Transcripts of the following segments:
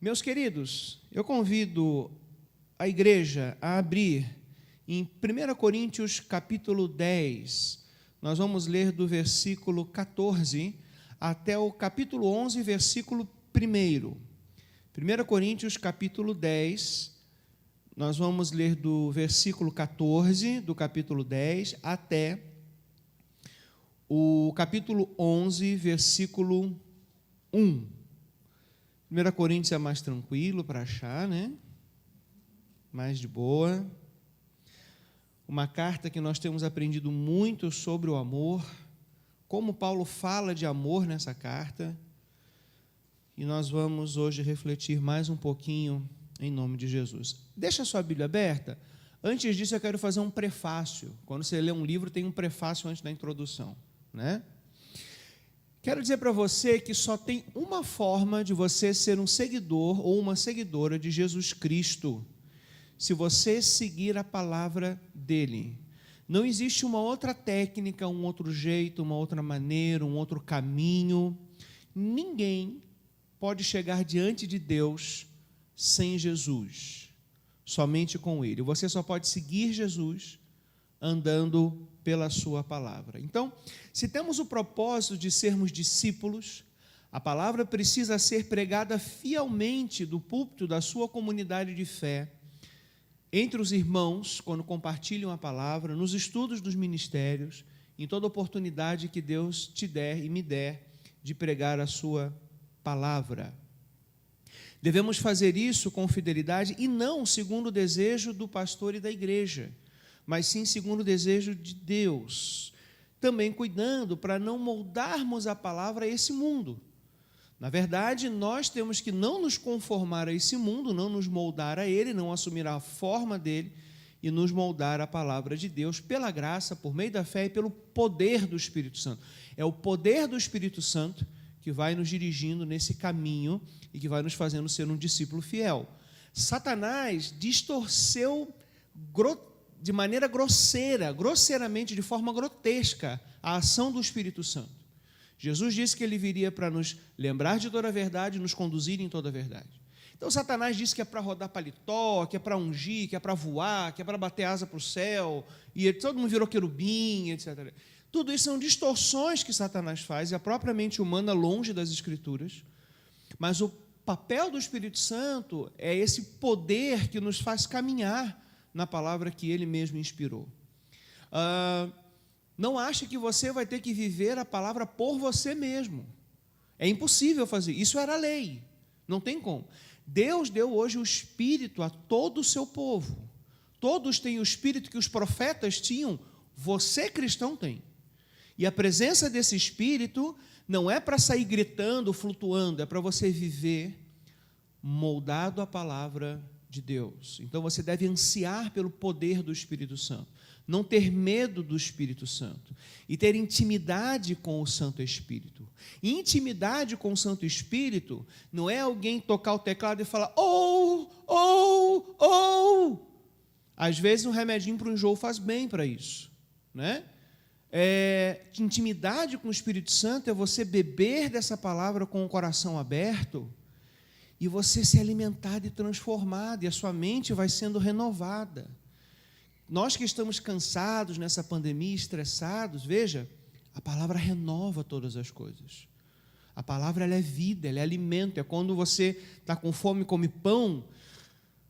Meus queridos, eu convido a igreja a abrir em 1 Coríntios capítulo 10. Nós vamos ler do versículo 14 até o capítulo 11, versículo 1. 1 Coríntios capítulo 10, nós vamos ler do versículo 14 do capítulo 10 até o capítulo 11, versículo 1. 1 Coríntios é mais tranquilo para achar, né? Mais de boa. Uma carta que nós temos aprendido muito sobre o amor, como Paulo fala de amor nessa carta, e nós vamos hoje refletir mais um pouquinho em nome de Jesus. Deixa a sua Bíblia aberta. Antes disso, eu quero fazer um prefácio. Quando você lê um livro, tem um prefácio antes da introdução, né? Quero dizer para você que só tem uma forma de você ser um seguidor ou uma seguidora de Jesus Cristo, se você seguir a palavra dele. Não existe uma outra técnica, um outro jeito, uma outra maneira, um outro caminho. Ninguém pode chegar diante de Deus sem Jesus, somente com ele. Você só pode seguir Jesus andando pela sua palavra. Então, se temos o propósito de sermos discípulos, a palavra precisa ser pregada fielmente do púlpito da sua comunidade de fé, entre os irmãos, quando compartilham a palavra, nos estudos dos ministérios, em toda oportunidade que Deus te der e me der de pregar a sua palavra. Devemos fazer isso com fidelidade e não segundo o desejo do pastor e da igreja, mas sim segundo o desejo de Deus, também cuidando para não moldarmos a palavra a esse mundo. Na verdade, nós temos que não nos conformar a esse mundo, não nos moldar a ele, não assumir a forma dele e nos moldar a palavra de Deus pela graça, por meio da fé e pelo poder do Espírito Santo. É o poder do Espírito Santo que vai nos dirigindo nesse caminho e que vai nos fazendo ser um discípulo fiel. Satanás distorceu de maneira grosseiramente, de forma grotesca, a ação do Espírito Santo. Jesus disse que ele viria para nos lembrar de toda a verdade e nos conduzir em toda a verdade. Então, Satanás disse que é para rodar paletó, que é para ungir, que é para voar, que é para bater asa para o céu, e todo mundo virou querubim, etc. Tudo isso são distorções que Satanás faz, e a própria mente humana longe das Escrituras. Mas o papel do Espírito Santo é esse poder que nos faz caminhar na palavra que ele mesmo inspirou. Não ache que você vai ter que viver a palavra por você mesmo. É impossível fazer. Isso era lei. Não tem como. Deus deu hoje o Espírito a todo o seu povo. Todos têm o Espírito que os profetas tinham. Você, cristão, tem. E a presença desse Espírito não é para sair gritando, flutuando. É para você viver moldado à palavra de Deus. Então você deve ansiar pelo poder do Espírito Santo. Não ter medo do Espírito Santo e ter intimidade com o Santo Espírito. E intimidade com o Santo Espírito não é alguém tocar o teclado e falar Às vezes um remedinho para o enjoo faz bem para isso, né? Intimidade com o Espírito Santo é você beber dessa palavra com o coração aberto e você ser alimentado e transformado, e a sua mente vai sendo renovada. Nós que estamos cansados nessa pandemia, estressados, veja, a palavra renova todas as coisas. A palavra ela é vida, ela é alimento. É quando você está com fome e come pão,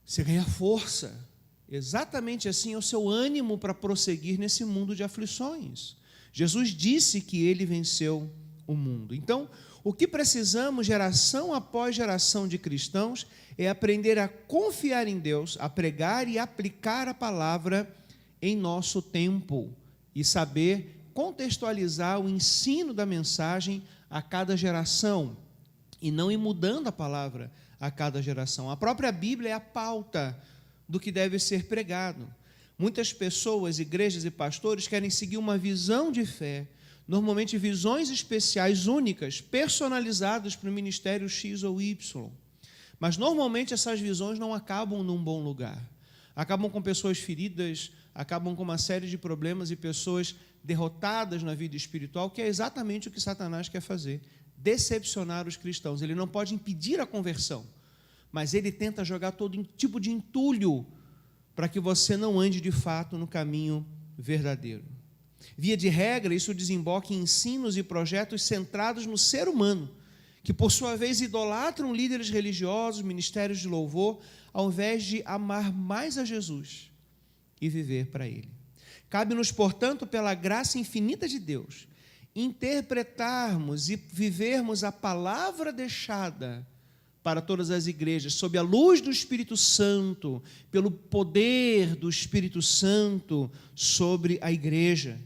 você ganha força. Exatamente assim é o seu ânimo para prosseguir nesse mundo de aflições. Jesus disse que ele venceu o mundo. Então, o que precisamos, geração após geração de cristãos, é aprender a confiar em Deus, a pregar e aplicar a palavra em nosso tempo e saber contextualizar o ensino da mensagem a cada geração e não ir mudando a palavra a cada geração. A própria Bíblia é a pauta do que deve ser pregado. Muitas pessoas, igrejas e pastores querem seguir uma visão de fé, normalmente visões especiais, únicas, personalizadas para o ministério X ou Y. Mas, normalmente, essas visões não acabam num bom lugar. Acabam com pessoas feridas, acabam com uma série de problemas e pessoas derrotadas na vida espiritual, que é exatamente o que Satanás quer fazer, decepcionar os cristãos. Ele não pode impedir a conversão, mas ele tenta jogar todo tipo de entulho para que você não ande de fato no caminho verdadeiro. Via de regra, isso desemboca em ensinos e projetos centrados no ser humano, que por sua vez idolatram líderes religiosos, ministérios de louvor, ao invés de amar mais a Jesus e viver para Ele. Cabe-nos, portanto, pela graça infinita de Deus, interpretarmos e vivermos a palavra deixada para todas as igrejas, sob a luz do Espírito Santo, pelo poder do Espírito Santo sobre a igreja,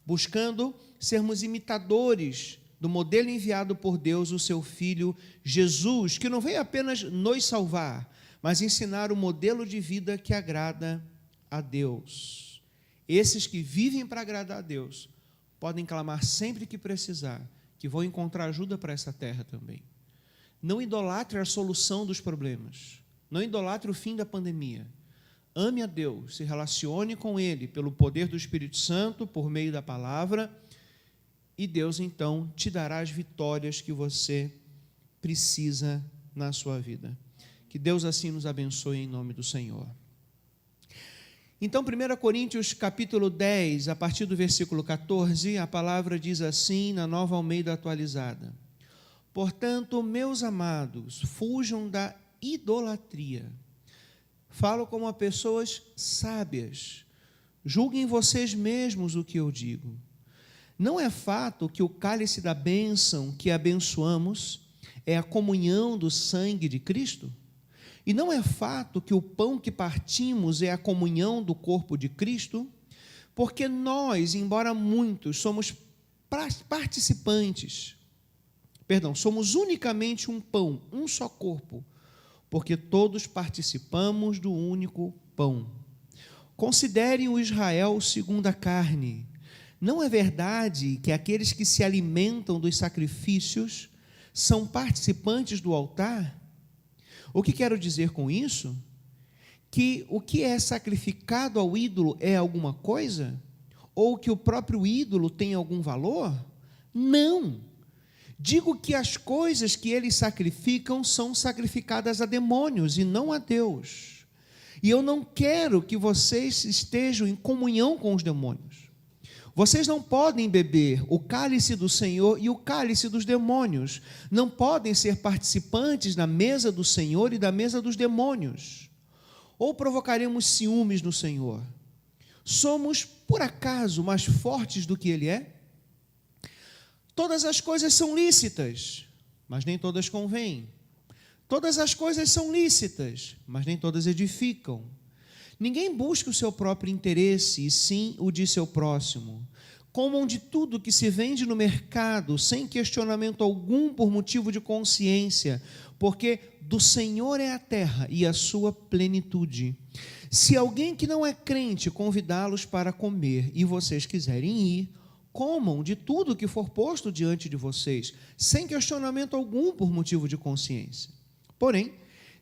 buscando sermos imitadores do modelo enviado por Deus, o seu Filho Jesus, que não veio apenas nos salvar, mas ensinar o modelo de vida que agrada a Deus. Esses que vivem para agradar a Deus podem clamar sempre que precisar, que vão encontrar ajuda para essa terra também. Não idolatre a solução dos problemas, não idolatre o fim da pandemia. Ame a Deus, se relacione com Ele pelo poder do Espírito Santo, por meio da palavra, e Deus então te dará as vitórias que você precisa na sua vida. Que Deus assim nos abençoe em nome do Senhor. Então, 1 Coríntios capítulo 10, a partir do versículo 14, a palavra diz assim, na Nova Almeida atualizada: portanto, meus amados, fujam da idolatria. Falo como a pessoas sábias. Julguem vocês mesmos o que eu digo. Não é fato que o cálice da bênção que abençoamos é a comunhão do sangue de Cristo? E não é fato que o pão que partimos é a comunhão do corpo de Cristo? Porque nós, embora muitos, somos participantes, somos unicamente um pão, um só corpo, porque todos participamos do único pão. Considerem o Israel segundo a carne. Não é verdade que aqueles que se alimentam dos sacrifícios são participantes do altar? O que quero dizer com isso? Que o que é sacrificado ao ídolo é alguma coisa? Ou que o próprio ídolo tem algum valor? Não. Digo que as coisas que eles sacrificam são sacrificadas a demônios e não a Deus. E eu não quero que vocês estejam em comunhão com os demônios. Vocês não podem beber o cálice do Senhor e o cálice dos demônios. Não podem ser participantes da mesa do Senhor e da mesa dos demônios. Ou provocaremos ciúmes no Senhor? Somos, por acaso, mais fortes do que Ele é? Todas as coisas são lícitas, mas nem todas convêm. Todas as coisas são lícitas, mas nem todas edificam. Ninguém busca o seu próprio interesse, e sim o de seu próximo. Comam de tudo que se vende no mercado, sem questionamento algum por motivo de consciência, porque do Senhor é a terra e a sua plenitude. Se alguém que não é crente convidá-los para comer e vocês quiserem ir, comam de tudo que for posto diante de vocês, sem questionamento algum por motivo de consciência. Porém,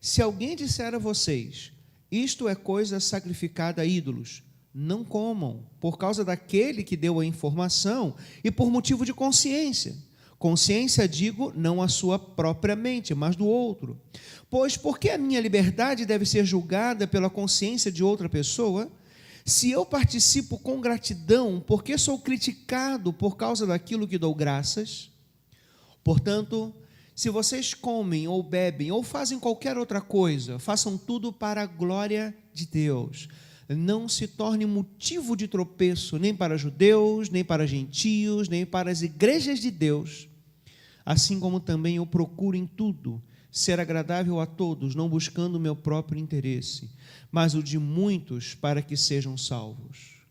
se alguém disser a vocês: isto é coisa sacrificada a ídolos, não comam, por causa daquele que deu a informação e por motivo de consciência. Consciência, digo, não a sua própria mente, mas do outro. Pois por que a minha liberdade deve ser julgada pela consciência de outra pessoa? Se eu participo com gratidão, por que sou criticado por causa daquilo que dou graças? Portanto, se vocês comem ou bebem ou fazem qualquer outra coisa, façam tudo para a glória de Deus. Não se torne motivo de tropeço nem para judeus, nem para gentios, nem para as igrejas de Deus. Assim como também eu procuro em tudo ser agradável a todos, não buscando o meu próprio interesse, mas o de muitos para que sejam salvos.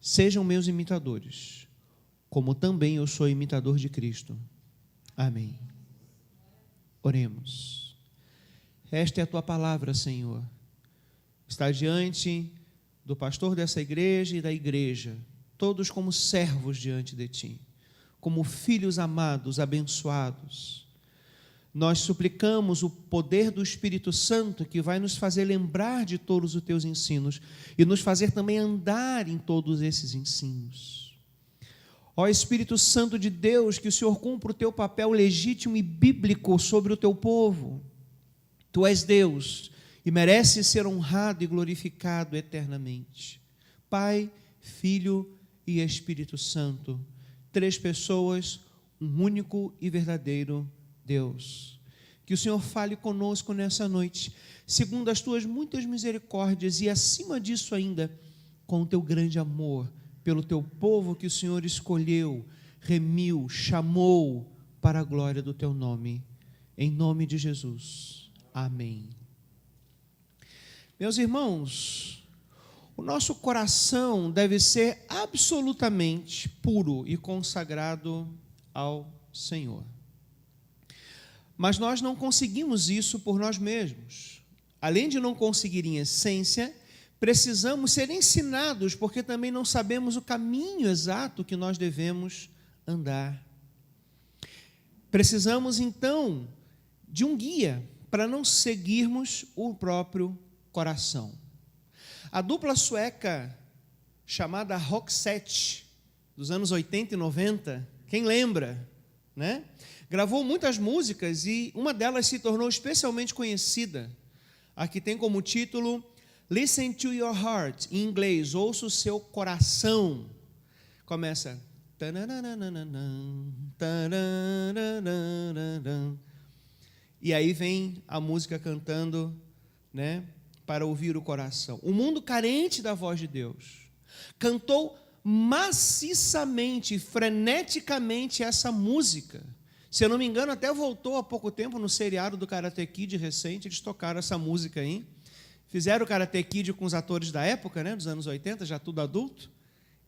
Sejam meus imitadores, como também eu sou imitador de Cristo. Amém. Oremos. Esta é a tua palavra, Senhor. Está diante do pastor dessa igreja e da igreja, todos como servos diante de ti, como filhos amados, abençoados. Nós suplicamos o poder do Espírito Santo que vai nos fazer lembrar de todos os teus ensinos e nos fazer também andar em todos esses ensinos. Ó Espírito Santo de Deus, que o Senhor cumpra o teu papel legítimo e bíblico sobre o teu povo. Tu és Deus e mereces ser honrado e glorificado eternamente. Pai, Filho e Espírito Santo, 3 pessoas, um único e verdadeiro Deus. Que o Senhor fale conosco nessa noite, segundo as tuas muitas misericórdias e, acima disso ainda, com o teu grande amor pelo teu povo que o Senhor escolheu, remiu, chamou para a glória do teu nome. Em nome de Jesus. Amém. Meus irmãos, o nosso coração deve ser absolutamente puro e consagrado ao Senhor. Mas nós não conseguimos isso por nós mesmos. Além de não conseguir em essência, precisamos ser ensinados, porque também não sabemos o caminho exato que nós devemos andar. Precisamos, então, de um guia para não seguirmos o próprio coração. A dupla sueca chamada Roxette, dos anos 80 e 90, quem lembra, né? Gravou muitas músicas e uma delas se tornou especialmente conhecida. A que tem como título Listen to Your Heart, em inglês, ouça o seu coração. Começa. E aí vem a música cantando, né, para ouvir o coração. O mundo carente da voz de Deus cantou maciçamente, freneticamente essa música. Se eu não me engano, até voltou há pouco tempo no seriado do Karate Kid recente, eles tocaram essa música aí. Fizeram o Karate Kid com os atores da época, né, dos anos 80, já tudo adulto.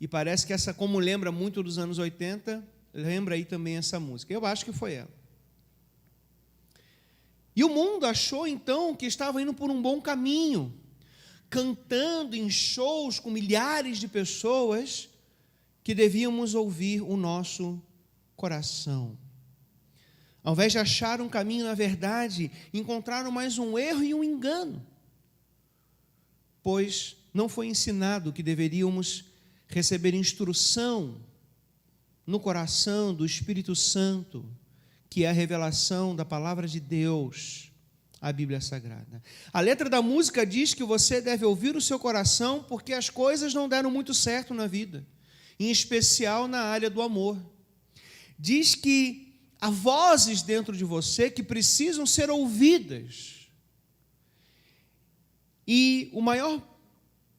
E parece que essa, como lembra muito dos anos 80, lembra aí também essa música. Eu acho que foi ela. E o mundo achou, então, que estava indo por um bom caminho, cantando em shows com milhares de pessoas, que devíamos ouvir o nosso coração. Ao invés de achar um caminho na verdade, encontraram mais um erro e um engano, pois não foi ensinado que deveríamos receber instrução no coração do Espírito Santo, que é a revelação da palavra de Deus, a Bíblia Sagrada. A letra da música diz que você deve ouvir o seu coração porque as coisas não deram muito certo na vida, em especial na área do amor. Diz que há vozes dentro de você que precisam ser ouvidas. E o maior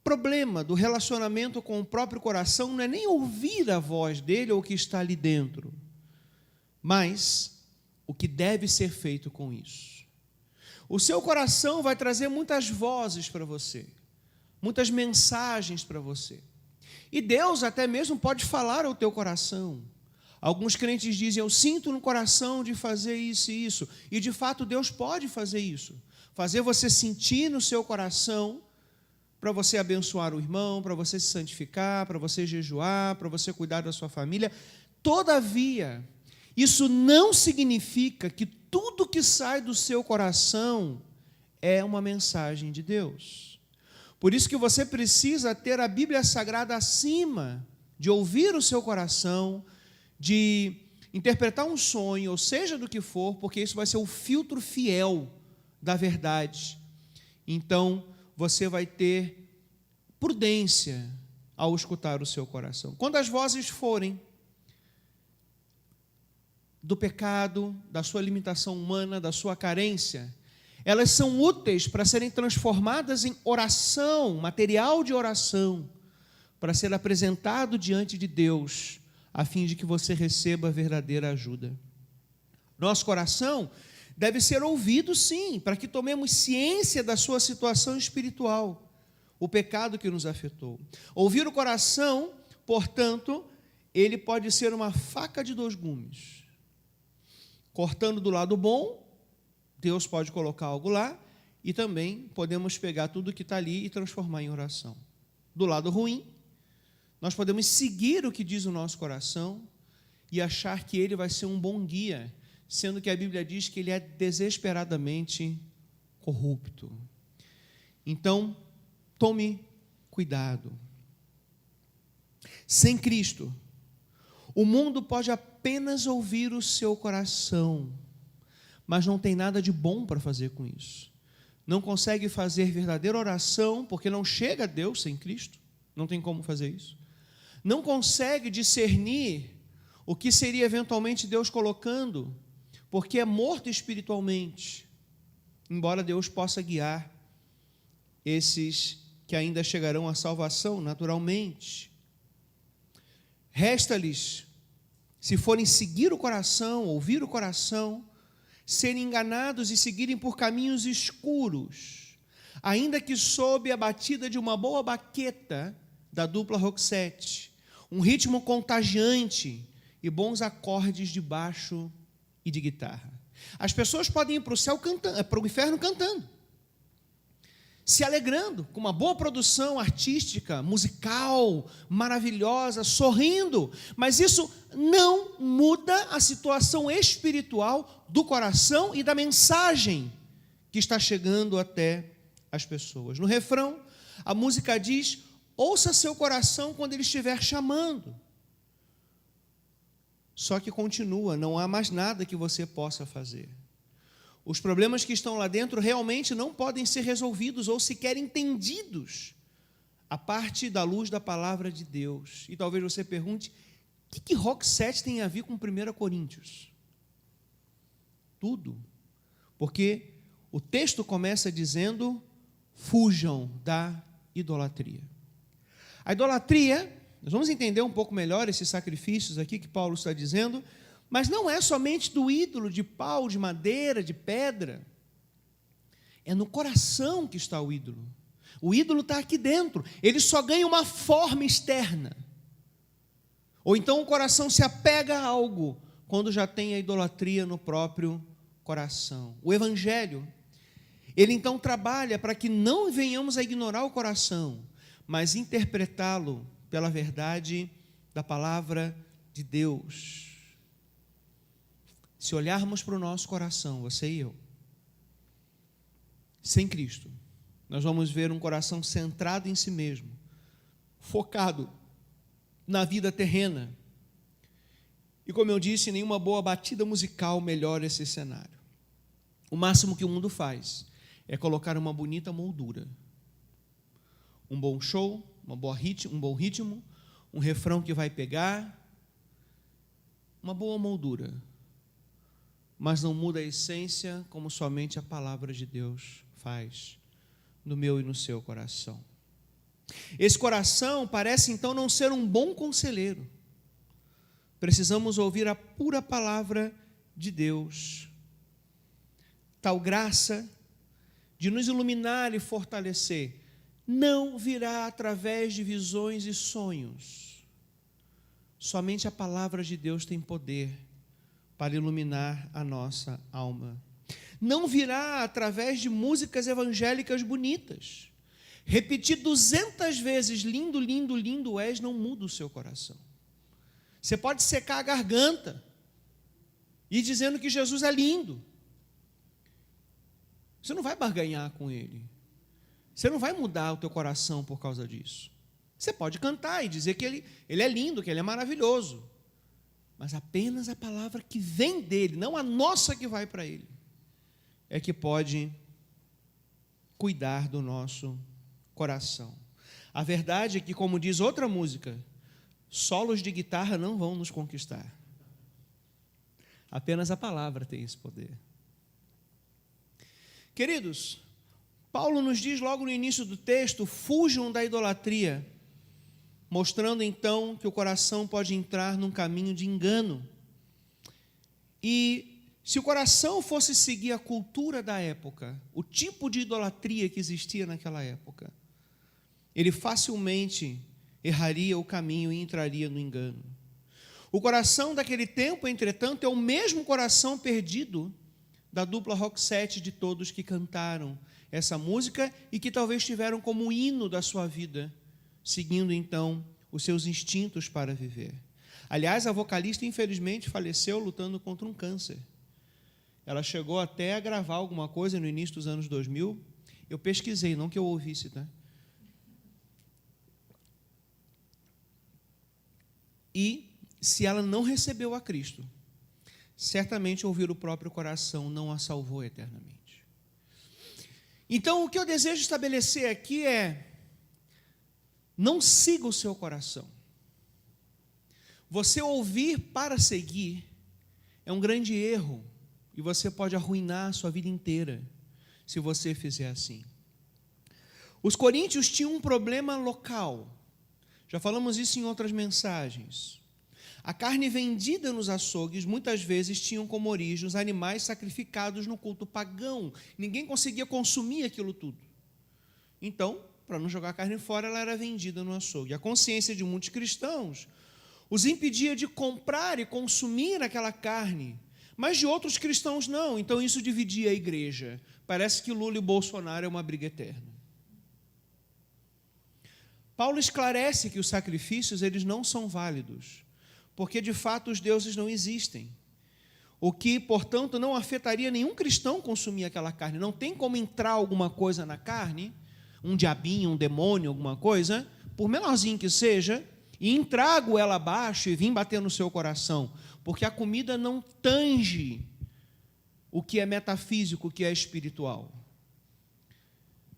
problema do relacionamento com o próprio coração não é nem ouvir a voz dele ou o que está ali dentro, mas o que deve ser feito com isso. O seu coração vai trazer muitas vozes para você, muitas mensagens para você. E Deus até mesmo pode falar ao teu coração. Alguns crentes dizem, eu sinto no coração de fazer isso e isso. E de fato Deus pode fazer isso. Fazer você sentir no seu coração para você abençoar o irmão, para você se santificar, para você jejuar, para você cuidar da sua família. Todavia, isso não significa que tudo que sai do seu coração é uma mensagem de Deus. Por isso que você precisa ter a Bíblia Sagrada acima de ouvir o seu coração, de interpretar um sonho, ou seja do que for, porque isso vai ser o filtro fiel da verdade. Então, você vai ter prudência ao escutar o seu coração. Quando as vozes forem do pecado, da sua limitação humana, da sua carência, elas são úteis para serem transformadas em oração, material de oração, para ser apresentado diante de Deus, a fim de que você receba a verdadeira ajuda. Nosso coração deve ser ouvido, sim, para que tomemos ciência da sua situação espiritual, o pecado que nos afetou. Ouvir o coração, portanto, ele pode ser uma faca de 2 gumes. Cortando do lado bom, Deus pode colocar algo lá, e também podemos pegar tudo que está ali e transformar em oração. Do lado ruim, nós podemos seguir o que diz o nosso coração e achar que ele vai ser um bom guia, sendo que a Bíblia diz que ele é desesperadamente corrupto. Então, tome cuidado. Sem Cristo, o mundo pode apenas ouvir o seu coração, mas não tem nada de bom para fazer com isso. não consegue fazer verdadeira oração, porque não chega a Deus sem Cristo, não tem como fazer isso, não consegue discernir o que seria eventualmente Deus colocando, porque é morto espiritualmente, embora Deus possa guiar esses que ainda chegarão à salvação naturalmente. Resta-lhes, se forem seguir o coração, ouvir o coração, serem enganados e seguirem por caminhos escuros, ainda que sob a batida de uma boa baqueta da dupla Roxette, um ritmo contagiante e bons acordes de baixo e de guitarra. As pessoas podem ir para o céu cantando, para o inferno cantando, se alegrando com uma boa produção artística, musical, maravilhosa, sorrindo, mas isso não muda a situação espiritual do coração e da mensagem que está chegando até as pessoas. No refrão, a música diz: ouça seu coração quando ele estiver chamando. Só que continua, não há mais nada que você possa fazer. Os problemas que estão lá dentro realmente não podem ser resolvidos ou sequer entendidos a parte da luz da palavra de Deus. E talvez você pergunte: o que Roxette tem a ver com 1 Coríntios? Tudo. Porque o texto começa dizendo: fujam da idolatria. A idolatria, nós vamos entender um pouco melhor esses sacrifícios aqui que Paulo está dizendo, mas não é somente do ídolo de pau, de madeira, de pedra. É no coração que está o ídolo. O ídolo está aqui dentro. Ele só ganha uma forma externa. Ou então o coração se apega a algo quando já tem a idolatria no próprio coração. O Evangelho, ele então trabalha para que não venhamos a ignorar o coração, mas interpretá-lo pela verdade da palavra de Deus. Se olharmos para o nosso coração, você e eu, sem Cristo, nós vamos ver um coração centrado em si mesmo, focado na vida terrena. E como eu disse, nenhuma boa batida musical melhora esse cenário. O máximo que o mundo faz é colocar uma bonita moldura, um bom show, um bom ritmo, um refrão que vai pegar, uma boa moldura, mas não muda a essência como somente a palavra de Deus faz no meu e no seu coração. Esse coração parece então não ser um bom conselheiro. Precisamos ouvir a pura palavra de Deus. Tal graça de nos iluminar e fortalecer não virá através de visões e sonhos. Somente a palavra de Deus tem poder para iluminar a nossa alma. Não virá através de músicas evangélicas bonitas. Repetir 200 vezes, lindo, lindo, lindo és, não muda o seu coração. Você pode secar a garganta e dizendo que Jesus é lindo. Você não vai barganhar com ele. Você não vai mudar o teu coração por causa disso. Você pode cantar e dizer que ele é lindo, que ele é maravilhoso. Mas apenas a palavra que vem dele, não a nossa que vai para ele, é que pode cuidar do nosso coração. A verdade é que, como diz outra música, solos de guitarra não vão nos conquistar. Apenas a palavra tem esse poder. Queridos, Paulo nos diz logo no início do texto: fujam da idolatria, mostrando então que o coração pode entrar num caminho de engano. E se o coração fosse seguir a cultura da época, o tipo de idolatria que existia naquela época, ele facilmente erraria o caminho e entraria no engano. O coração daquele tempo, entretanto, é o mesmo coração perdido da dupla Roxette, de todos que cantaram essa música e que talvez tiveram como hino da sua vida, seguindo então os seus instintos para viver. Aliás, a vocalista infelizmente faleceu lutando contra um câncer. Ela chegou até a gravar alguma coisa no início dos anos 2000. Eu pesquisei, não que eu ouvisse, tá? E se ela não recebeu a Cristo, certamente ouvir o próprio coração não a salvou eternamente. Então, o que eu desejo estabelecer aqui é: não siga o seu coração. Você ouvir para seguir é um grande erro, e você pode arruinar a sua vida inteira se você fizer assim. Os coríntios tinham um problema local. Já falamos isso em outras mensagens. A carne vendida nos açougues muitas vezes tinham como origem os animais sacrificados no culto pagão. Ninguém conseguia consumir aquilo tudo. Então, para não jogar a carne fora, ela era vendida no açougue. A consciência de muitos cristãos os impedia de comprar e consumir aquela carne, mas de outros cristãos não. Então isso dividia a igreja. Parece que Lula e Bolsonaro é uma briga eterna. Paulo esclarece que os sacrifícios eles não são válidos, porque de fato os deuses não existem. O que, portanto, não afetaria nenhum cristão consumir aquela carne. Não tem como entrar alguma coisa na carne, um diabinho, um demônio, alguma coisa, por menorzinho que seja, e entrago ela abaixo e vim bater no seu coração, porque a comida não tange o que é metafísico, o que é espiritual.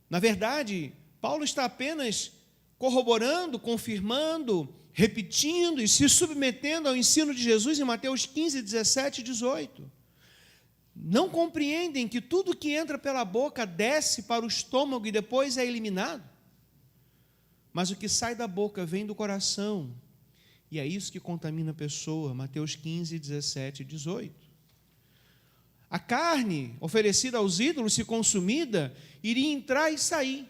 Na verdade, Paulo está apenas corroborando, confirmando, repetindo e se submetendo ao ensino de Jesus em Mateus 15, 17 e 18. Não compreendem que tudo que entra pela boca desce para o estômago e depois é eliminado? Mas o que sai da boca vem do coração, e é isso que contamina a pessoa. Mateus 15, 17 e 18. A carne oferecida aos ídolos, se consumida, iria entrar e sair.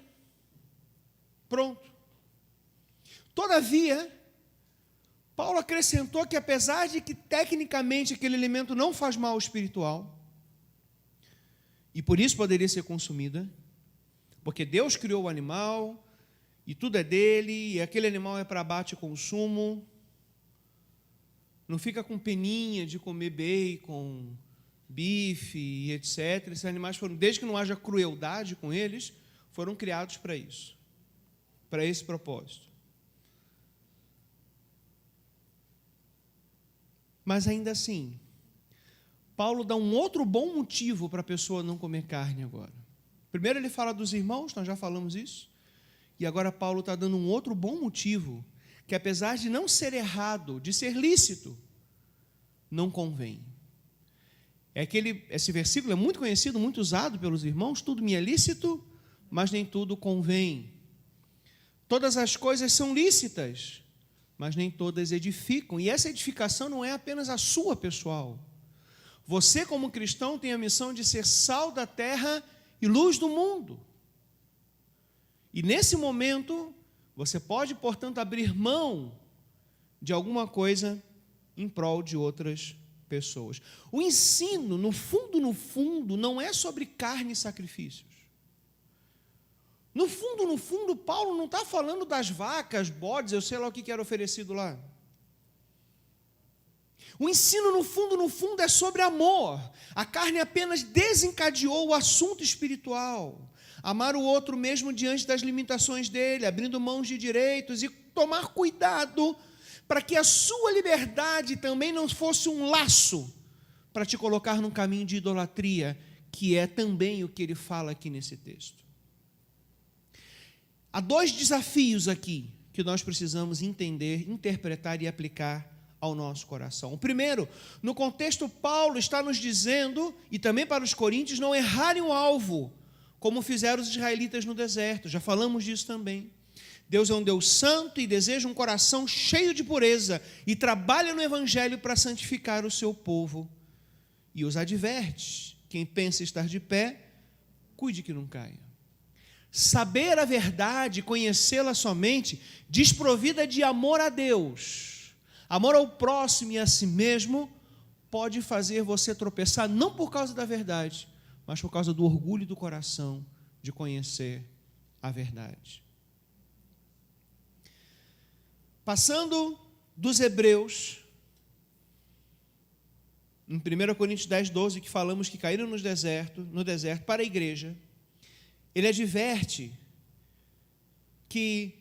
Pronto. Todavia, Paulo acrescentou que apesar de que tecnicamente aquele alimento não faz mal ao espiritual, e por isso poderia ser consumida, porque Deus criou o animal, e tudo é dele, e aquele animal é para abate e consumo. Não fica com peninha de comer bacon, bife e etc. Esses animais foram, desde que não haja crueldade com eles, foram criados para isso, para esse propósito. Mas ainda assim, Paulo dá um outro bom motivo para a pessoa não comer carne agora. Primeiro ele fala dos irmãos, nós já falamos isso. E agora Paulo está dando um outro bom motivo, que apesar de não ser errado, de ser lícito, não convém. Esse versículo é muito conhecido, muito usado pelos irmãos: tudo me é lícito, mas nem tudo convém. Todas as coisas são lícitas, mas nem todas edificam. E essa edificação não é apenas a sua pessoal. Você, como cristão, tem a missão de ser sal da terra e luz do mundo. E nesse momento, você pode, portanto, abrir mão de alguma coisa em prol de outras pessoas. O ensino, no fundo, não é sobre carne e sacrifícios. No fundo, Paulo não está falando das vacas, bodes, eu sei lá o que era oferecido lá. O ensino, no fundo, é sobre amor. A carne apenas desencadeou o assunto espiritual. Amar o outro mesmo diante das limitações dele, abrindo mãos de direitos e tomar cuidado para que a sua liberdade também não fosse um laço para te colocar num caminho de idolatria, que é também o que ele fala aqui nesse texto. Há dois desafios aqui que nós precisamos entender, interpretar e aplicar ao nosso coração. O primeiro, no contexto, Paulo está nos dizendo, e também para os coríntios, não errarem o alvo, como fizeram os israelitas no deserto. Já falamos disso também. Deus é um Deus santo e deseja um coração cheio de pureza e trabalha no evangelho para santificar o seu povo. E os adverte: quem pensa estar de pé, cuide que não caia. Saber a verdade, conhecê-la somente, desprovida de amor a Deus, amor ao próximo e a si mesmo, pode fazer você tropeçar, não por causa da verdade, mas por causa do orgulho do coração de conhecer a verdade. Passando dos Hebreus, em 1 Coríntios 10, 12, que falamos que caíram no deserto, para a igreja, ele adverte que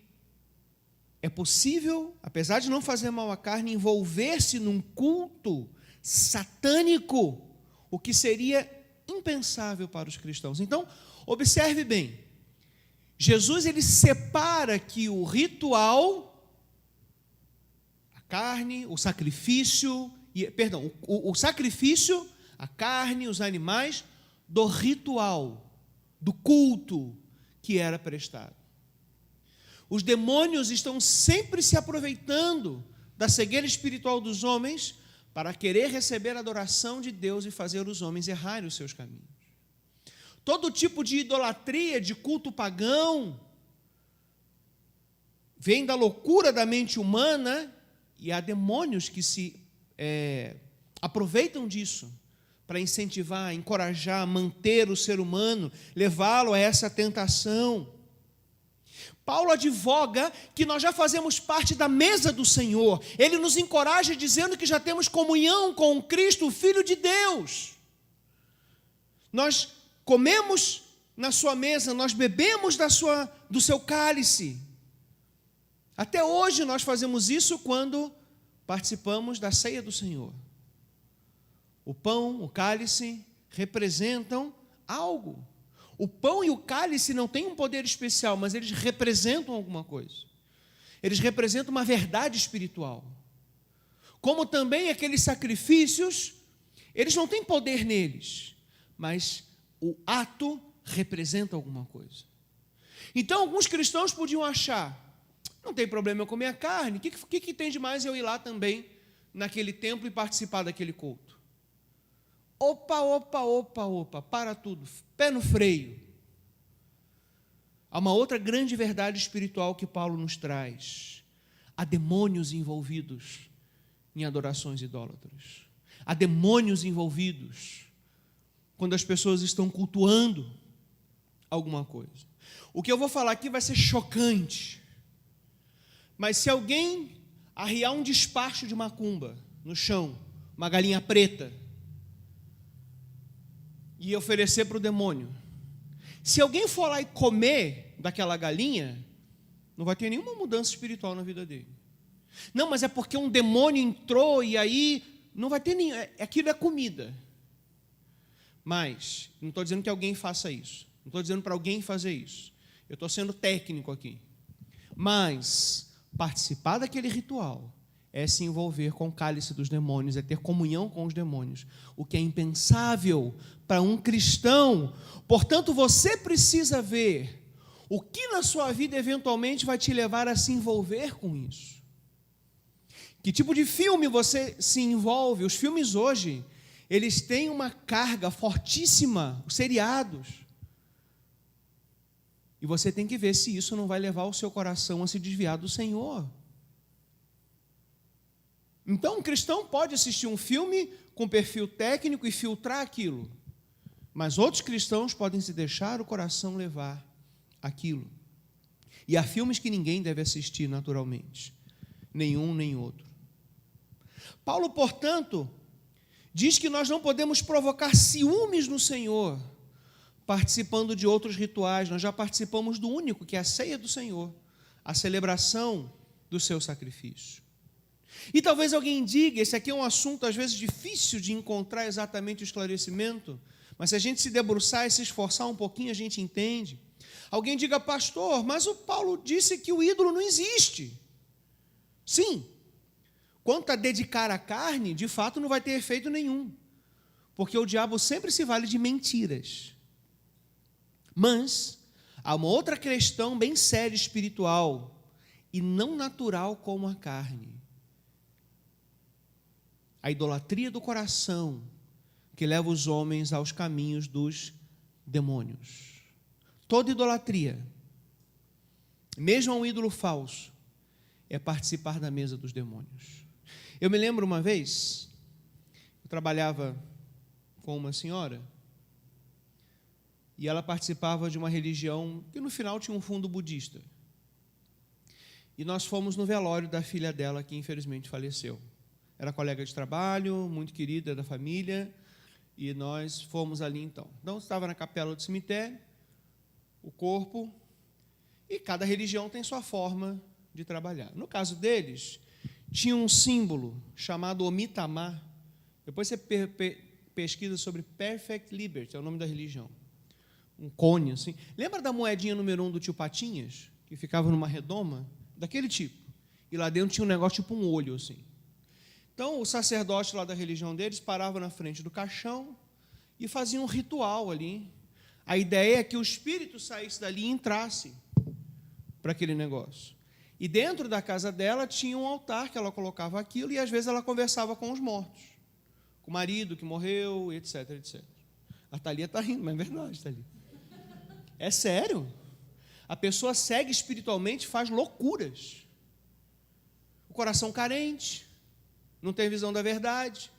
é possível, apesar de não fazer mal à carne, envolver-se num culto satânico, o que seria impensável para os cristãos. Então, observe bem. Jesus, ele separa que o ritual, a carne, o sacrifício, o sacrifício, a carne, os animais, do ritual, do culto que era prestado. Os demônios estão sempre se aproveitando da cegueira espiritual dos homens para querer receber a adoração de Deus e fazer os homens errarem os seus caminhos. Todo tipo de idolatria, de culto pagão, vem da loucura da mente humana, e há demônios que se aproveitam disso para incentivar, encorajar, manter o ser humano, levá-lo a essa tentação. Paulo advoga que nós já fazemos parte da mesa do Senhor. Ele nos encoraja dizendo que já temos comunhão com Cristo, o Filho de Deus. Nós comemos na sua mesa, nós bebemos do seu cálice. Até hoje nós fazemos isso quando participamos da ceia do Senhor. O pão, o cálice representam algo. O pão e o cálice não têm um poder especial, mas eles representam alguma coisa. Eles representam uma verdade espiritual. Como também aqueles sacrifícios, eles não têm poder neles, mas o ato representa alguma coisa. Então, alguns cristãos podiam achar, não tem problema eu comer a carne, o que tem de mais eu ir lá também, naquele templo e participar daquele culto? Opa, para tudo, pé no freio. Há uma outra grande verdade espiritual que Paulo nos traz. Há demônios envolvidos em adorações idólatras. Há demônios envolvidos quando as pessoas estão cultuando alguma coisa. O que eu vou falar aqui vai ser chocante, mas se alguém arriar um despacho de macumba no chão, uma galinha preta, e oferecer para o demônio, se alguém for lá e comer daquela galinha, não vai ter nenhuma mudança espiritual na vida dele. Não, mas é porque um demônio entrou e aí não vai ter nenhum. Aquilo é comida. Mas, não estou dizendo que alguém faça isso. Não estou dizendo para alguém fazer isso. Eu estou sendo técnico aqui. Mas, participar daquele ritual é se envolver com o cálice dos demônios, é ter comunhão com os demônios, o que é impensável para um cristão. Portanto, você precisa ver o que na sua vida eventualmente vai te levar a se envolver com isso. Que tipo de filme você se envolve? Os filmes hoje, eles têm uma carga fortíssima, os seriados. E você tem que ver se isso não vai levar o seu coração a se desviar do Senhor. Então, um cristão pode assistir um filme com perfil técnico e filtrar aquilo. Mas outros cristãos podem se deixar o coração levar aquilo. E há filmes que ninguém deve assistir naturalmente. Nenhum, nem outro. Paulo, portanto, diz que nós não podemos provocar ciúmes no Senhor, participando de outros rituais. Nós já participamos do único, que é a ceia do Senhor, a celebração do seu sacrifício. E talvez alguém diga, esse aqui é um assunto às vezes difícil de encontrar exatamente o esclarecimento, mas se a gente se debruçar e se esforçar um pouquinho, a gente entende. Alguém diga, pastor, mas o Paulo disse que o ídolo não existe. Sim, quanto a dedicar a carne, de fato não vai ter efeito nenhum, porque o diabo sempre se vale de mentiras. Mas há uma outra questão bem séria espiritual e não natural como a carne. A idolatria do coração que leva os homens aos caminhos dos demônios. Toda idolatria, mesmo a um ídolo falso, é participar da mesa dos demônios. Eu me lembro uma vez, eu trabalhava com uma senhora, e ela participava de uma religião que no final tinha um fundo budista. E nós fomos no velório da filha dela, que infelizmente faleceu. Era colega de trabalho, muito querida da família, e nós fomos ali então. Então, estava na capela do cemitério, o corpo, e cada religião tem sua forma de trabalhar. No caso deles, tinha um símbolo chamado Omitamá. Depois você pesquisa sobre Perfect Liberty, é o nome da religião. Um cone, assim. Lembra da moedinha número 1 do tio Patinhas? Que ficava numa redoma? Daquele tipo. E lá dentro tinha um negócio tipo um olho, assim. Então, o sacerdote lá da religião deles parava na frente do caixão e fazia um ritual ali. A ideia é que o espírito saísse dali e entrasse para aquele negócio. E dentro da casa dela tinha um altar que ela colocava aquilo e às vezes ela conversava com os mortos, com o marido que morreu, etc, etc. A Thalia está rindo, mas é verdade, Thalia. É sério. A pessoa segue espiritualmente, faz loucuras. O coração carente, não tem visão da verdade.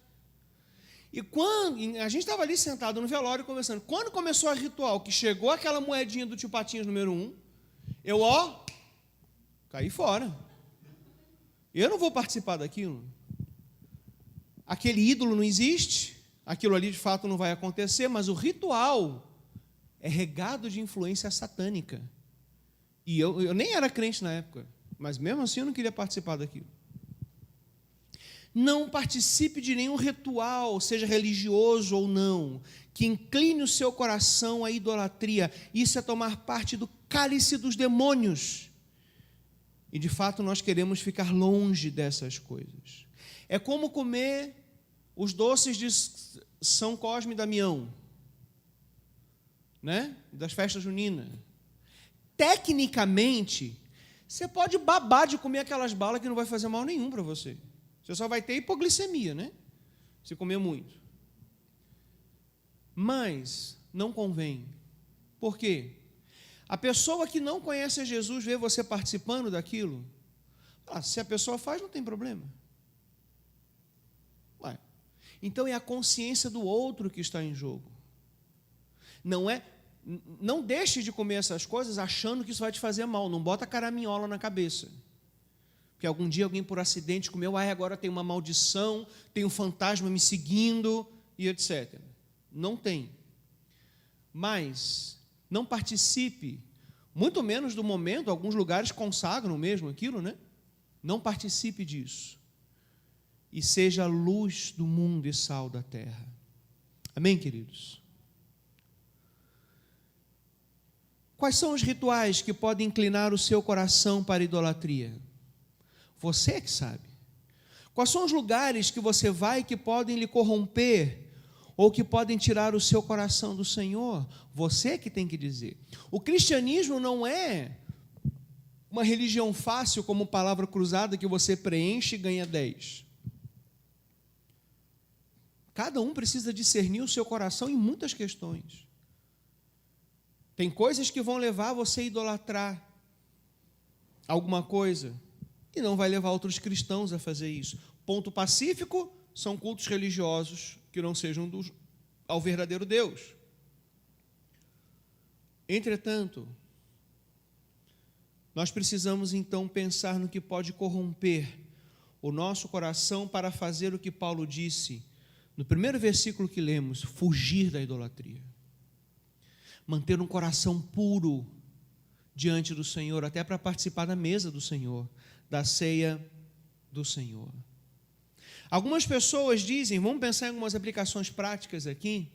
E quando a gente estava ali sentado no velório conversando, quando começou o ritual, que chegou aquela moedinha do tio Patinhas número 1, eu, caí fora. Eu não vou participar daquilo. Aquele ídolo não existe, aquilo ali de fato não vai acontecer, mas o ritual é regado de influência satânica. E eu nem era crente na época, mas mesmo assim eu não queria participar daquilo. Não participe de nenhum ritual, seja religioso ou não, que incline o seu coração à idolatria. Isso é tomar parte do cálice dos demônios. E, de fato, nós queremos ficar longe dessas coisas. É como comer os doces de São Cosme e Damião, né? Das festas juninas. Tecnicamente, você pode babar de comer aquelas balas que não vai fazer mal nenhum para você. Você só vai ter hipoglicemia, né? Se comer muito. Mas não convém. Por quê? A pessoa que não conhece a Jesus vê você participando daquilo. Se a pessoa faz, não tem problema. Então é a consciência do outro que está em jogo. Não deixe de comer essas coisas achando que isso vai te fazer mal. Não bota caraminhola na cabeça. Porque algum dia alguém por acidente comeu, agora tem uma maldição, tem um fantasma me seguindo, e etc. Não tem. Mas não participe, muito menos do momento, alguns lugares consagram mesmo aquilo, né? Não participe disso. E seja luz do mundo e sal da terra. Amém, queridos? Quais são os rituais que podem inclinar o seu coração para a idolatria? Você é que sabe. Quais são os lugares que você vai que podem lhe corromper ou que podem tirar o seu coração do Senhor? Você que tem que dizer. O cristianismo não é uma religião fácil como palavra cruzada que você preenche e ganha 10. Cada um precisa discernir o seu coração em muitas questões. Tem coisas que vão levar você a idolatrar alguma coisa e não vai levar outros cristãos a fazer isso. Ponto pacífico são cultos religiosos que não sejam ao verdadeiro Deus. Entretanto, nós precisamos então pensar no que pode corromper o nosso coração para fazer o que Paulo disse no primeiro versículo que lemos: fugir da idolatria. Manter um coração puro diante do Senhor, até para participar da mesa do Senhor, da ceia do Senhor. Algumas pessoas dizem, vamos pensar em algumas aplicações práticas aqui,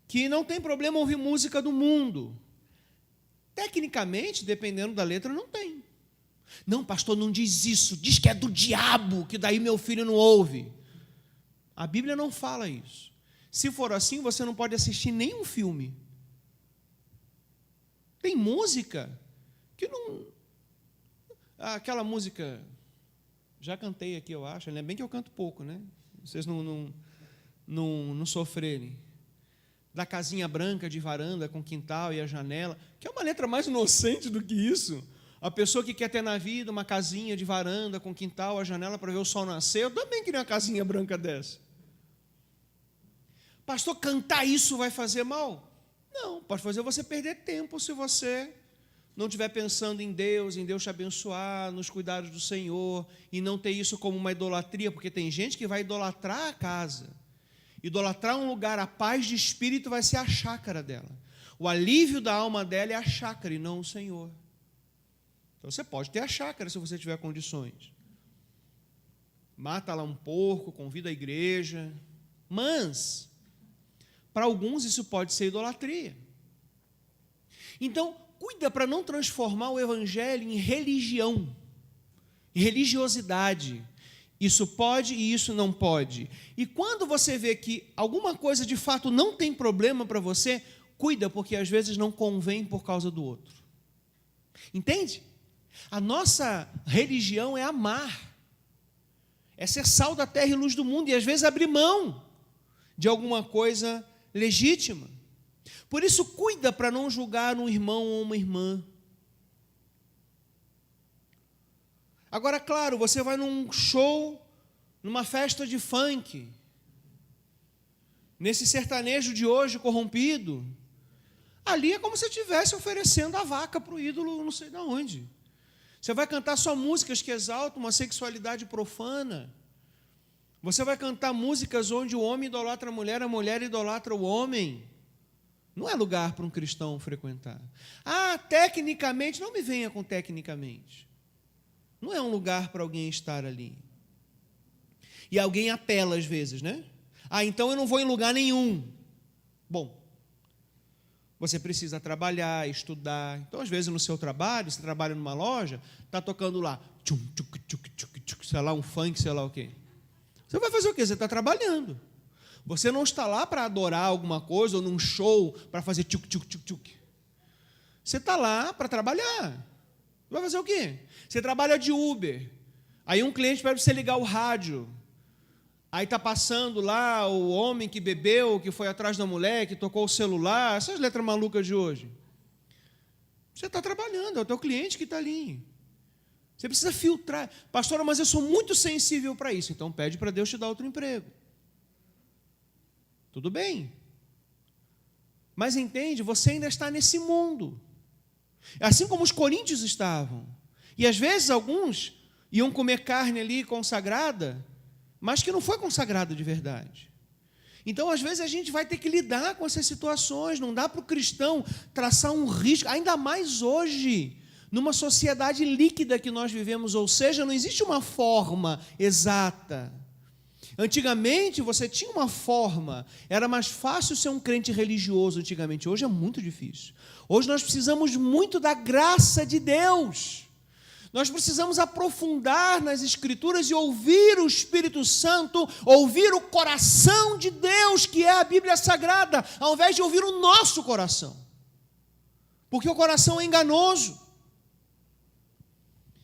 que não tem problema ouvir música do mundo. Tecnicamente, dependendo da letra, não tem. Não, pastor, não diz isso, diz que é do diabo, que daí meu filho não ouve. A Bíblia não fala isso. Se for assim, você não pode assistir nenhum filme. Tem música que não... Aquela música, já cantei aqui, eu acho, é bem que eu canto pouco, né? Vocês não sofrerem. Da casinha branca de varanda com quintal e a janela, que é uma letra mais inocente do que isso. A pessoa que quer ter na vida uma casinha de varanda com quintal, a janela para ver o sol nascer, eu também queria uma casinha branca dessa. Pastor, cantar isso vai fazer mal? Não, pode fazer você perder tempo se você não estiver pensando em Deus te abençoar, nos cuidados do Senhor, e não ter isso como uma idolatria, porque tem gente que vai idolatrar a casa, idolatrar um lugar, a paz de espírito vai ser a chácara dela. O alívio da alma dela é a chácara e não o Senhor. Então você pode ter a chácara se você tiver condições. Mata lá um porco, convida a igreja, Mas, para alguns, isso pode ser idolatria. Então, cuida para não transformar o evangelho em religião, em religiosidade. Isso pode e isso não pode. E quando você vê que alguma coisa de fato não tem problema para você, cuida, porque às vezes não convém por causa do outro. Entende? A nossa religião é amar, é ser sal da terra e luz do mundo, e às vezes abrir mão de alguma coisa legítima. Por isso, cuida para não julgar um irmão ou uma irmã. Agora, claro, você vai num show, numa festa de funk, nesse sertanejo de hoje corrompido, ali é como se estivesse oferecendo a vaca para o ídolo não sei de onde. Você vai cantar só músicas que exaltam uma sexualidade profana. Você vai cantar músicas onde o homem idolatra a mulher idolatra o homem. Não é lugar para um cristão frequentar. Tecnicamente, não me venha com tecnicamente. Não é um lugar para alguém estar ali. E alguém apela às vezes, né? Então eu não vou em lugar nenhum. Bom, você precisa trabalhar, estudar. Então, às vezes, no seu trabalho, você trabalha numa loja, está tocando lá, sei lá, um funk, sei lá o quê. Você vai fazer o quê? Você está trabalhando. Você não está lá para adorar alguma coisa, ou num show, para fazer tchuc. Você está lá para trabalhar. Vai fazer o quê? Você trabalha de Uber. Aí um cliente pede para você ligar o rádio. Aí está passando lá o homem que bebeu, que foi atrás da mulher, que tocou o celular, essas letras malucas de hoje. Você está trabalhando, é o teu cliente que está ali. Você precisa filtrar. Pastora, mas eu sou muito sensível para isso. Então pede para Deus te dar outro emprego. Tudo bem. Mas entende, você ainda está nesse mundo. Assim como os coríntios estavam. E às vezes alguns iam comer carne ali consagrada, mas que não foi consagrado de verdade. Então, às vezes, a gente vai ter que lidar com essas situações, não dá para o cristão traçar um risco, ainda mais hoje, numa sociedade líquida que nós vivemos, ou seja, não existe uma forma exata. Antigamente, você tinha uma forma, era mais fácil ser um crente religioso antigamente, hoje é muito difícil. Hoje nós precisamos muito da graça de Deus. Nós precisamos aprofundar nas Escrituras e ouvir o Espírito Santo, ouvir o coração de Deus, que é a Bíblia Sagrada, ao invés de ouvir o nosso coração. Porque o coração é enganoso.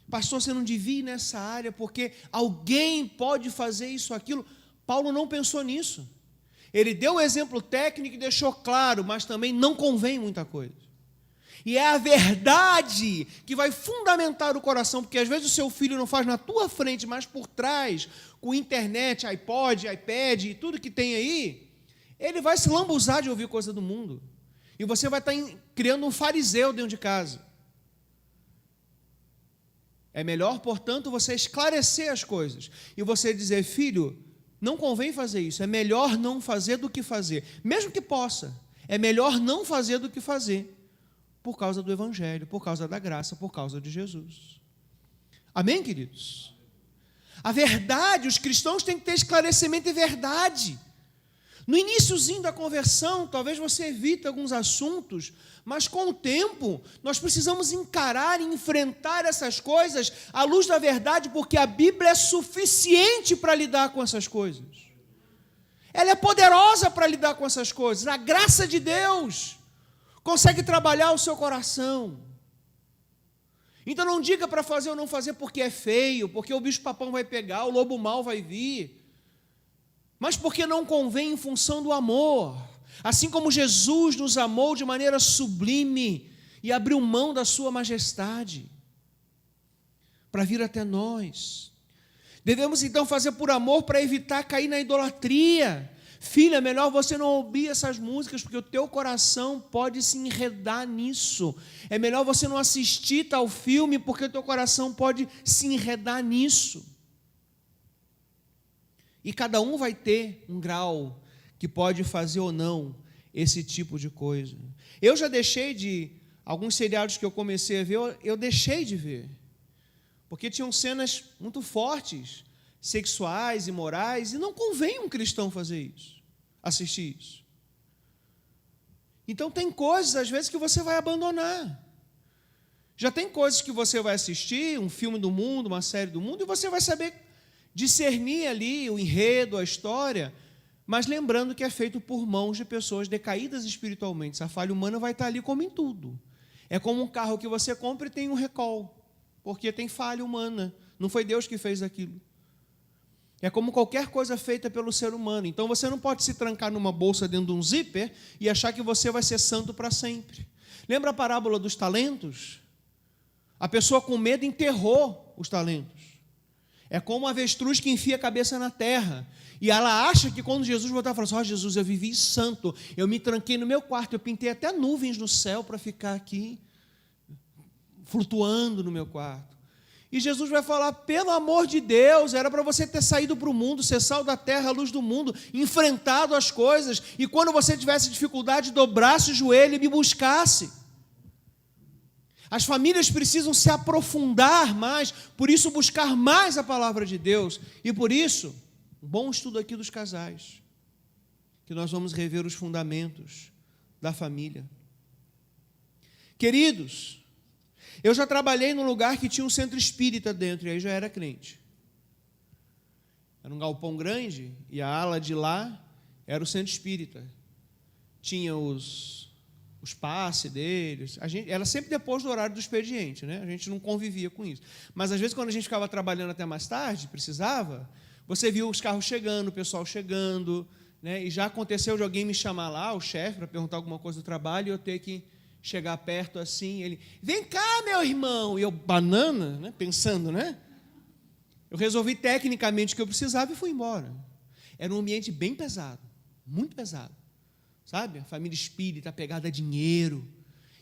Pastor, você não devia ir nessa área, porque alguém pode fazer isso, aquilo. Paulo não pensou nisso. Ele deu o exemplo técnico e deixou claro, mas também não convém muita coisa. E é a verdade que vai fundamentar o coração, porque às vezes o seu filho não faz na tua frente, mas por trás, com internet, iPod, iPad e tudo que tem aí, ele vai se lambuzar de ouvir coisa do mundo. E você vai estar criando um fariseu dentro de casa. É melhor, portanto, você esclarecer as coisas. E você dizer, filho, não convém fazer isso, é melhor não fazer do que fazer. Mesmo que possa, é melhor não fazer do que fazer. Por causa do Evangelho, por causa da graça, por causa de Jesus. Amém, queridos? A verdade, os cristãos têm que ter esclarecimento e verdade. No iniciozinho da conversão, talvez você evite alguns assuntos, mas com o tempo, nós precisamos encarar e enfrentar essas coisas à luz da verdade, porque a Bíblia é suficiente para lidar com essas coisas. Ela é poderosa para lidar com essas coisas. A graça de Deus consegue trabalhar o seu coração. Então não diga para fazer ou não fazer porque é feio, porque o bicho-papão vai pegar, o lobo mau vai vir, mas porque não convém em função do amor. Assim como Jesus nos amou de maneira sublime e abriu mão da sua majestade para vir até nós. Devemos então fazer por amor para evitar cair na idolatria. Filha, é melhor você não ouvir essas músicas, porque o teu coração pode se enredar nisso. É melhor você não assistir tal filme, porque o teu coração pode se enredar nisso. E cada um vai ter um grau que pode fazer ou não esse tipo de coisa. Eu já deixei de, alguns seriados que eu comecei a ver, eu deixei de ver. Porque tinham cenas muito fortes, sexuais, imorais, e não convém um cristão fazer isso. assistir isso. Então tem coisas, às vezes, que você vai abandonar. Já tem coisas que você vai assistir, um filme do mundo, uma série do mundo, e você vai saber discernir ali o enredo, a história, mas lembrando que é feito por mãos de pessoas decaídas espiritualmente. A falha humana vai estar ali como em tudo. É como um carro que você compra e tem um recall, porque tem falha humana. Não foi Deus que fez aquilo. É como qualquer coisa feita pelo ser humano. Então você não pode se trancar numa bolsa dentro de um zíper e achar que você vai ser santo para sempre. Lembra a parábola dos talentos? A pessoa com medo enterrou os talentos. É como uma avestruz que enfia a cabeça na terra. E ela acha que quando Jesus voltar, fala assim: ó, Jesus, eu vivi santo, eu me tranquei no meu quarto, eu pintei até nuvens no céu para ficar aqui, flutuando no meu quarto. E Jesus vai falar: pelo amor de Deus, era para você ter saído para o mundo, ser sal da terra, a luz do mundo, enfrentado as coisas, e quando você tivesse dificuldade, dobrasse o joelho e me buscasse. As famílias precisam se aprofundar mais, por isso buscar mais a palavra de Deus, e por isso, um bom estudo aqui dos casais, que nós vamos rever os fundamentos da família. Queridos, eu já trabalhei num lugar que tinha um centro espírita dentro, e aí já era crente. Era um galpão grande, e a ala de lá era o centro espírita. Tinha os passes deles. Era sempre depois do horário do expediente, né? A gente não convivia com isso. Mas, às vezes, quando a gente ficava trabalhando até mais tarde, precisava, você viu os carros chegando, o pessoal chegando, né? E já aconteceu de alguém me chamar lá, o chefe, para perguntar alguma coisa do trabalho, e eu ter que chegar perto assim, ele: vem cá, meu irmão! E eu, banana, né? Pensando, né? Eu resolvi tecnicamente o que eu precisava e fui embora. Era um ambiente bem pesado, muito pesado. Sabe? A família espírita apegada a dinheiro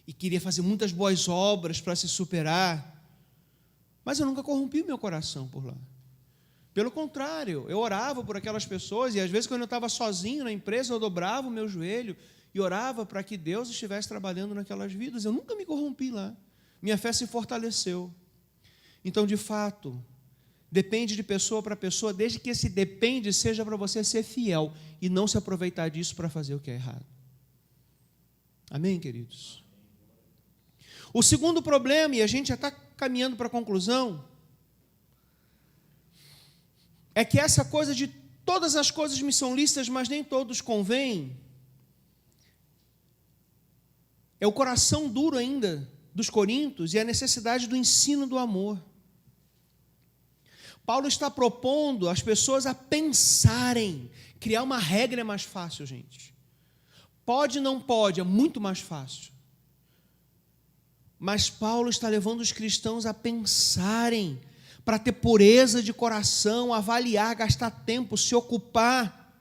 e queria fazer muitas boas obras para se superar. Mas eu nunca corrompi meu coração por lá. Pelo contrário, eu orava por aquelas pessoas e às vezes quando eu estava sozinho na empresa, eu dobrava o meu joelho e orava para que Deus estivesse trabalhando naquelas vidas. Eu nunca me corrompi lá. Minha fé se fortaleceu. Então, de fato, depende de pessoa para pessoa, desde que esse depende seja para você ser fiel e não se aproveitar disso para fazer o que é errado. Amém, queridos? O segundo problema, e a gente já está caminhando para a conclusão, é que essa coisa de todas as coisas me são lícitas, mas nem todos convêm, é o coração duro ainda dos coríntios e a necessidade do ensino do amor. Paulo está propondo as pessoas a pensarem. Criar uma regra é mais fácil, gente. Pode, não pode, é muito mais fácil. Mas Paulo está levando os cristãos a pensarem, para ter pureza de coração, avaliar, gastar tempo, se ocupar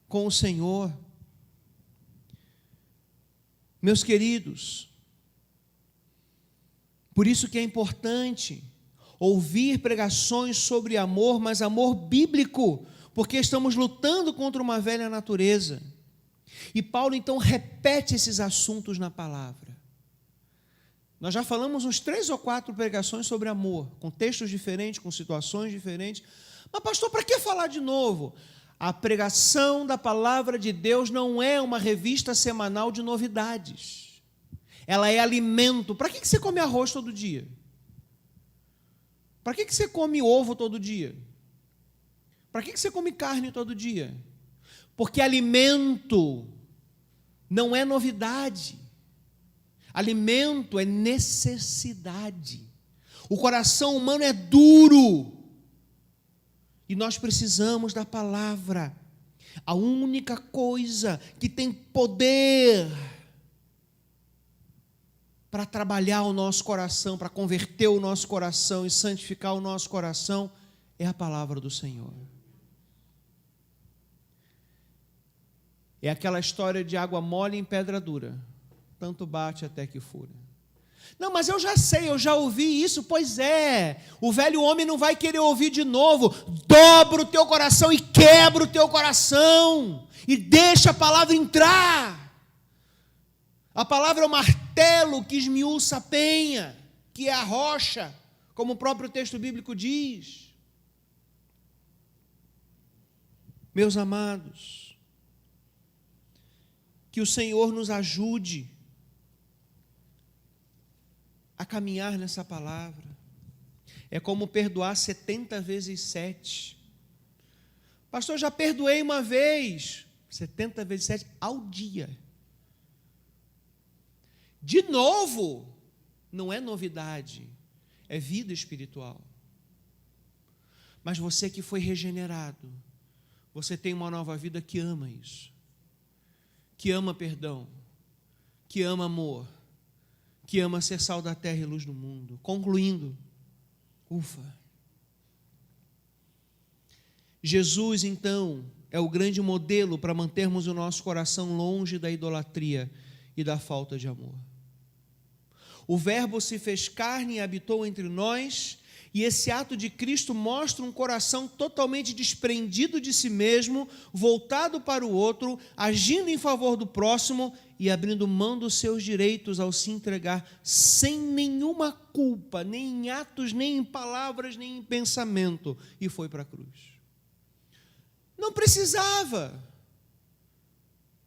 com o Senhor. Meus queridos, por isso que é importante ouvir pregações sobre amor, mas amor bíblico, porque estamos lutando contra uma velha natureza. E Paulo, então, repete esses assuntos na palavra. Nós já falamos uns 3 ou 4 pregações sobre amor, com textos diferentes, com situações diferentes. Mas, pastor, para que falar de novo? A pregação da palavra de Deus não é uma revista semanal de novidades. Ela é alimento. Para que você come arroz todo dia? Para que você come ovo todo dia? Para que você come carne todo dia? Porque alimento não é novidade. Alimento é necessidade. O coração humano é duro. E nós precisamos da palavra. A única coisa que tem poder para trabalhar o nosso coração, para converter o nosso coração e santificar o nosso coração, é a palavra do Senhor. É aquela história de água mole em pedra dura. Tanto bate até que fura. Não, mas eu já sei, eu já ouvi isso. Pois é, o velho homem não vai querer ouvir de novo. Dobra o teu coração e quebra o teu coração. E deixa a palavra entrar. A palavra é o martelo que esmiuça a penha, que é a rocha, como o próprio texto bíblico diz. Meus amados, Que o Senhor nos ajude a caminhar nessa palavra. É como perdoar 70 vezes 7. Pastor, já perdoei uma vez. 70 vezes 7 ao dia. De novo, não é novidade, é vida espiritual. Mas você que foi regenerado, você tem uma nova vida que ama isso, que ama perdão, que ama amor, que ama ser sal da terra e luz do mundo. Concluindo, Jesus, então, é o grande modelo para mantermos o nosso coração longe da idolatria e da falta de amor. O Verbo se fez carne e habitou entre nós, e esse ato de Cristo mostra um coração totalmente desprendido de si mesmo, voltado para o outro, agindo em favor do próximo e abrindo mão dos seus direitos ao se entregar sem nenhuma culpa, nem em atos, nem em palavras, nem em pensamento, e foi para a cruz. Não precisava,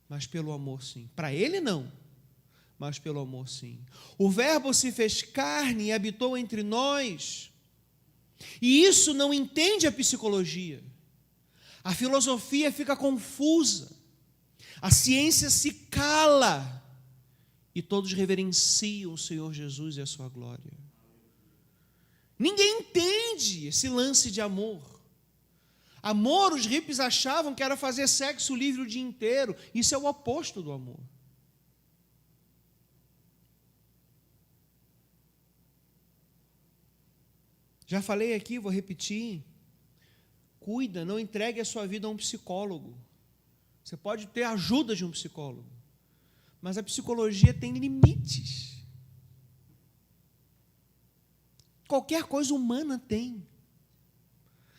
mas pelo amor sim. Para ele não, mas pelo amor sim. O Verbo se fez carne e habitou entre nós. E isso não entende a psicologia. A filosofia fica confusa. A ciência se cala. E todos reverenciam o Senhor Jesus e a sua glória. Ninguém entende esse lance de amor. Amor, os hippies achavam que era fazer sexo livre o dia inteiro. Isso é o oposto do amor. Já falei aqui, vou repetir. Cuida, não entregue a sua vida a um psicólogo. Você pode ter a ajuda de um psicólogo, mas a psicologia tem limites. Qualquer coisa humana tem.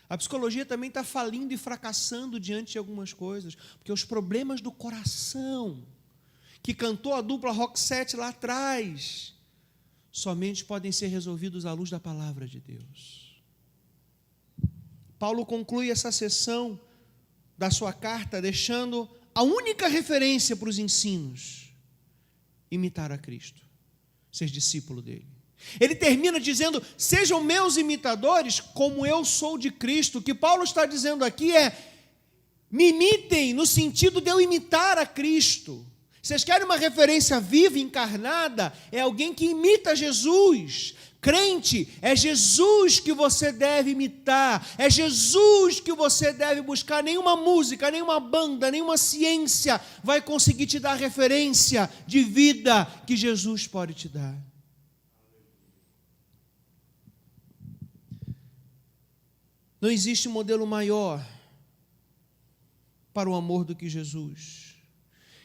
A psicologia também está falindo e fracassando diante de algumas coisas, porque os problemas do coração, que cantou a dupla Rock 7 lá atrás, somente podem ser resolvidos à luz da palavra de Deus. Paulo conclui essa sessão da sua carta deixando a única referência para os ensinos: imitar a Cristo, ser discípulo dele. Ele termina dizendo: sejam meus imitadores como eu sou de Cristo. O que Paulo está dizendo aqui é: me imitem no sentido de eu imitar a Cristo. Vocês querem uma referência viva, encarnada? É alguém que imita Jesus. Crente, é Jesus que você deve imitar, é Jesus que você deve buscar. Nenhuma música, nenhuma banda, nenhuma ciência vai conseguir te dar a referência de vida que Jesus pode te dar. Não existe modelo maior para o amor do que Jesus.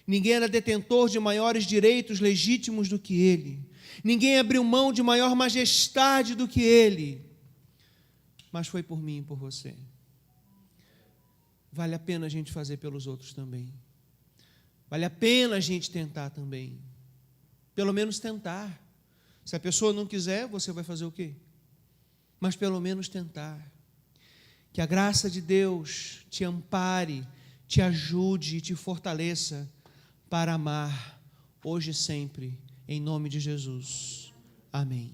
Ninguém era detentor de maiores direitos legítimos do que ele. Ninguém abriu mão de maior majestade do que ele. Mas foi por mim e por você. Vale a pena a gente fazer pelos outros também. Vale a pena a gente tentar também. Pelo menos tentar. Se a pessoa não quiser, você vai fazer o quê? Mas pelo menos tentar. Que a graça de Deus te ampare, te ajude e te fortaleça para amar hoje e sempre, em nome de Jesus. Amém.